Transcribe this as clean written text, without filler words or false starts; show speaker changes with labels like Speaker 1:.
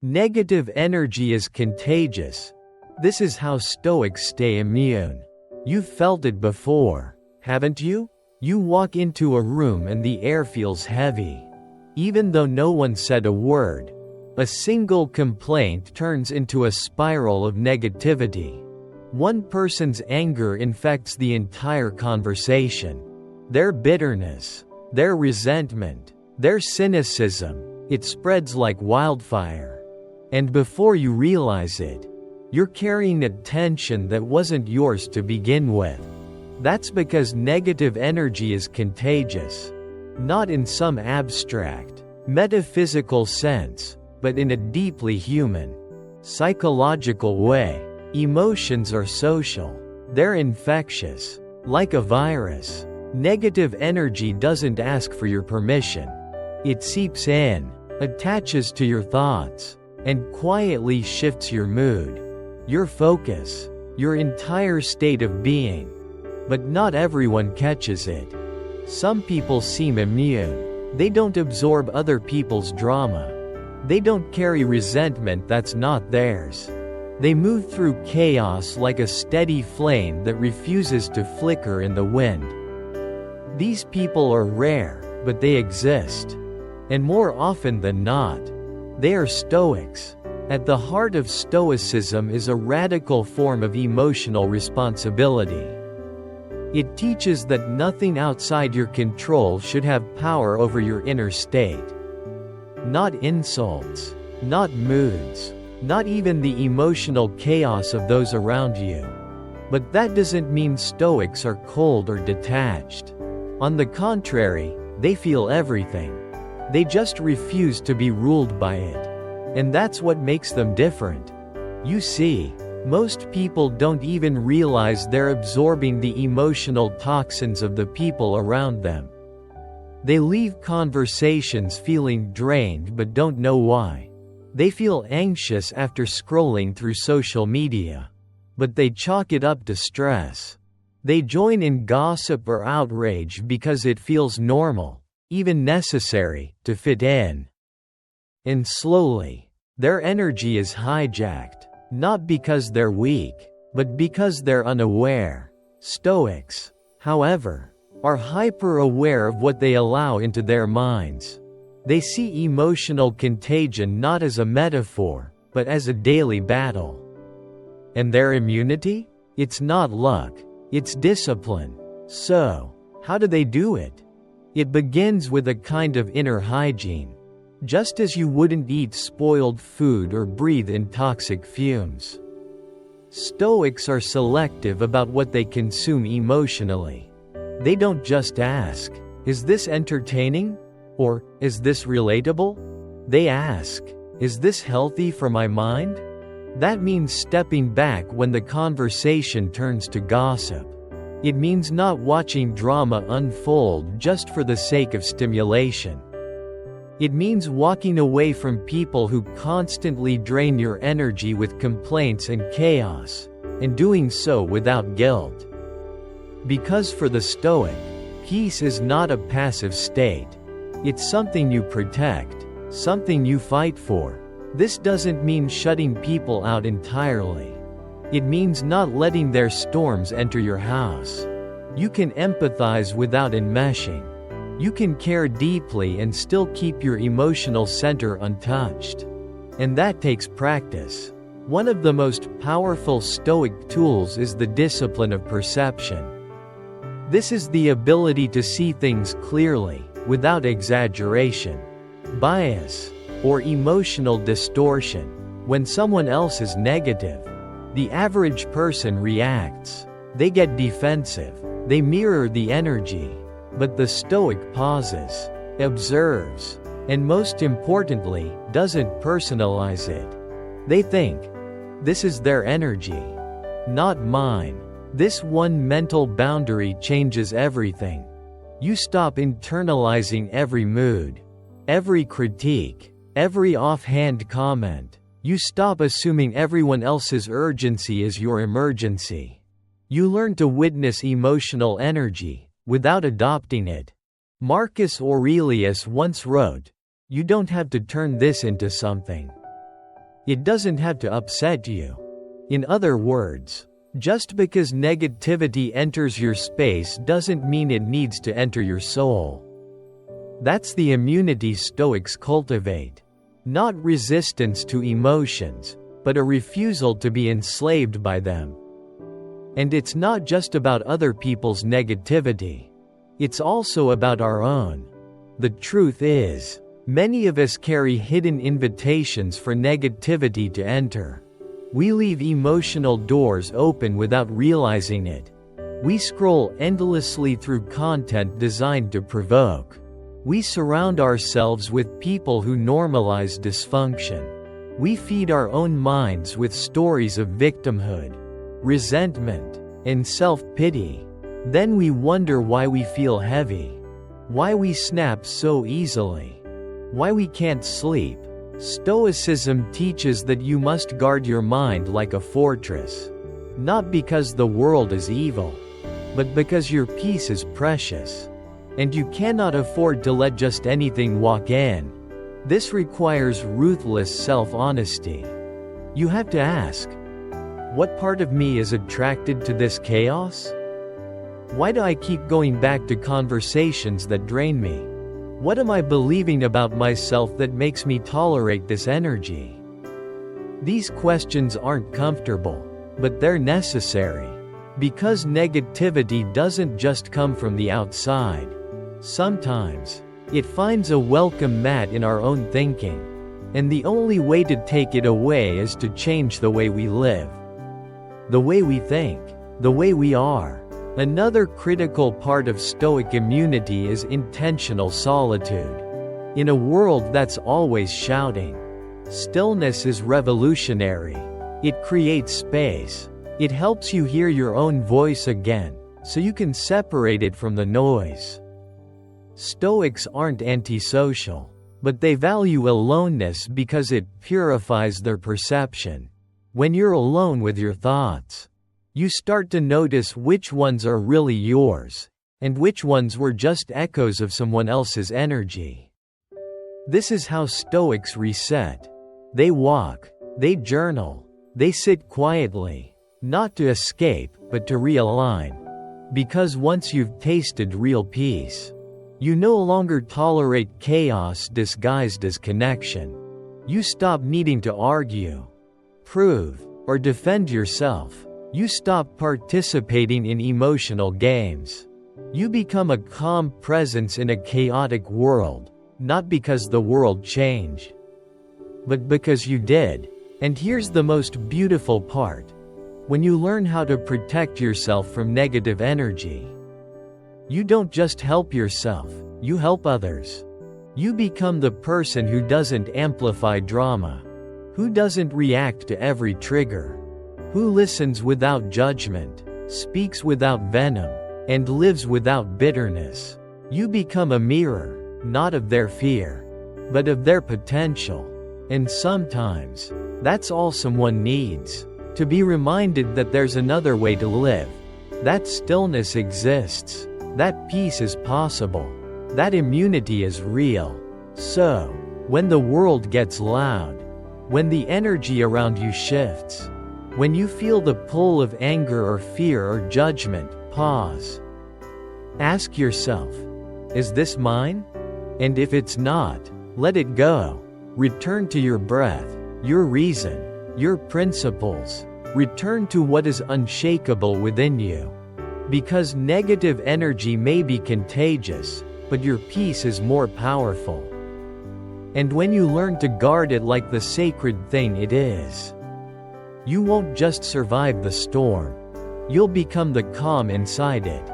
Speaker 1: Negative energy is contagious. This is how Stoics stay immune. You've felt it before, haven't you? You walk into a room and the air feels heavy. Even though no one said a word, a single complaint turns into a spiral of negativity. One person's anger infects the entire conversation. Their bitterness, their resentment, their cynicism, it spreads like wildfire. And before you realize it, you're carrying a tension that wasn't yours to begin with. That's because negative energy is contagious. Not in some abstract, metaphysical sense, but in a deeply human, psychological way. Emotions are social. They're infectious. Like a virus. Negative energy doesn't ask for your permission. It seeps in, attaches to your thoughts, and quietly shifts your mood, your focus, your entire state of being. But not everyone catches it. Some people seem immune. They don't absorb other people's drama. They don't carry resentment that's not theirs. They move through chaos like a steady flame that refuses to flicker in the wind. These people are rare, but they exist. And more often than not, they are Stoics. At the heart of Stoicism is a radical form of emotional responsibility. It teaches that nothing outside your control should have power over your inner state. Not insults, not moods, not even the emotional chaos of those around you. But that doesn't mean Stoics are cold or detached. On the contrary, they feel everything. They just refuse to be ruled by it. And that's what makes them different. You see, most people don't even realize they're absorbing the emotional toxins of the people around them. They leave conversations feeling drained but don't know why. They feel anxious after scrolling through social media. But they chalk it up to stress. They join in gossip or outrage because it feels normal, even necessary, to fit in. And slowly, their energy is hijacked, not because they're weak, but because they're unaware. Stoics, however, are hyper-aware of what they allow into their minds. They see emotional contagion not as a metaphor, but as a daily battle. And their immunity? It's not luck, it's discipline. So, how do they do it? It begins with a kind of inner hygiene. Just as you wouldn't eat spoiled food or breathe in toxic fumes. Stoics are selective about what they consume emotionally. They don't just ask, "Is this entertaining?" or "Is this relatable?" They ask, "Is this healthy for my mind?" That means stepping back when the conversation turns to gossip. It means not watching drama unfold just for the sake of stimulation. It means walking away from people who constantly drain your energy with complaints and chaos, and doing so without guilt. Because for the Stoic, peace is not a passive state. It's something you protect, something you fight for. This doesn't mean shutting people out entirely. It means not letting their storms enter your house. You can empathize without enmeshing. You can care deeply and still keep your emotional center untouched. And that takes practice. One of the most powerful Stoic tools is the discipline of perception. This is the ability to see things clearly, without exaggeration, bias, or emotional distortion. When someone else is negative, the average person reacts. They get defensive. They mirror the energy. But the Stoic pauses, observes, and most importantly, doesn't personalize it. They think, "This is their energy, not mine." This one mental boundary changes everything. You stop internalizing every mood, every critique, every offhand comment. You stop assuming everyone else's urgency is your emergency. You learn to witness emotional energy, without adopting it. Marcus Aurelius once wrote, "You don't have to turn this into something. It doesn't have to upset you. In other words, just because negativity enters your space doesn't mean it needs to enter your soul. That's the immunity Stoics cultivate. Not resistance to emotions, but a refusal to be enslaved by them. And it's not just about other people's negativity. It's also about our own. The truth is, many of us carry hidden invitations for negativity to enter. We leave emotional doors open without realizing it. We scroll endlessly through content designed to provoke. We surround ourselves with people who normalize dysfunction. We feed our own minds with stories of victimhood, resentment, and self-pity. Then we wonder why we feel heavy, why we snap so easily, why we can't sleep. Stoicism teaches that you must guard your mind like a fortress. Not because the world is evil, but because your peace is precious. And you cannot afford to let just anything walk in. This requires ruthless self-honesty. You have to ask, what part of me is attracted to this chaos? Why do I keep going back to conversations that drain me? What am I believing about myself that makes me tolerate this energy? These questions aren't comfortable, but they're necessary. Because negativity doesn't just come from the outside. Sometimes, it finds a welcome mat in our own thinking. And the only way to take it away is to change the way we live. The way we think. The way we are. Another critical part of Stoic immunity is intentional solitude. In a world that's always shouting, stillness is revolutionary. It creates space. It helps you hear your own voice again, so you can separate it from the noise. Stoics aren't antisocial, but they value aloneness because it purifies their perception. When you're alone with your thoughts, you start to notice which ones are really yours, and which ones were just echoes of someone else's energy. This is how Stoics reset. They walk, they journal, they sit quietly, not to escape, but to realign. Because once you've tasted real peace, you no longer tolerate chaos disguised as connection. You stop needing to argue, prove, or defend yourself. You stop participating in emotional games. You become a calm presence in a chaotic world, not because the world changed, but because you did. And here's the most beautiful part. When you learn how to protect yourself from negative energy, you don't just help yourself, you help others. You become the person who doesn't amplify drama, who doesn't react to every trigger, who listens without judgment, speaks without venom, and lives without bitterness. You become a mirror, not of their fear, but of their potential. And sometimes, that's all someone needs. To be reminded that there's another way to live. That stillness exists. That peace is possible. That immunity is real. So, when the world gets loud, when the energy around you shifts, when you feel the pull of anger or fear or judgment, pause. Ask yourself, is this mine? And if it's not, let it go. Return to your breath, your reason, your principles. Return to what is unshakable within you. Because negative energy may be contagious, but your peace is more powerful. And when you learn to guard it like the sacred thing it is, you won't just survive the storm. You'll become the calm inside it.